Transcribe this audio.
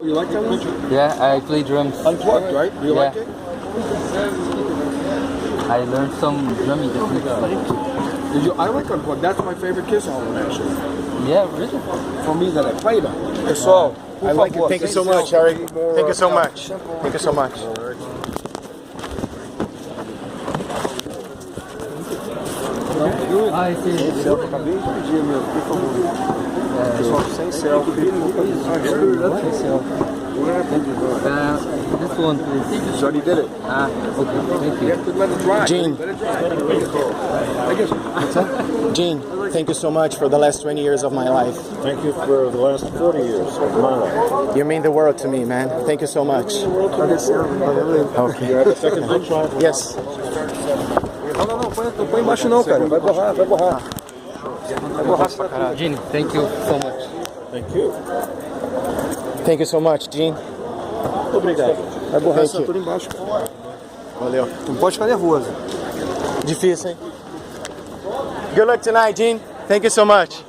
You like that one? Yeah, I play drums. Unplugged, right? Do you Yeah. like it? I learned some drumming techniques. Did you? I like Unplugged. That's my favorite Kiss album, actually. Yeah, really? For me, that I played on. Pessoal, I like it. Thank you so much, Harry. Thank you so much. Thank you so much. Ah, esse Eu acabei de pedir, meu, por favor. Pessoal, sem selfie. This one, please. You already did it. Ah, okay, thank You you. have to let it dry. Gene. Let it dry. I guess. Gene, thank you so much for the last 20 years of my life. Thank you for the last 40 years of my life. You mean the world to me, man. Thank you so much. Okay. Second big try. Yes. Não, põe embaixo não, cara. Vai borrar. Vai borrar Gene, thank you so much. Thank you. Thank you so much, Gene. Obrigado. Vai borrar Thank essa you. tudo embaixo. Valeu. Não pode ficar nervoso. Difícil, hein? Good luck tonight, Gene. Thank you so much.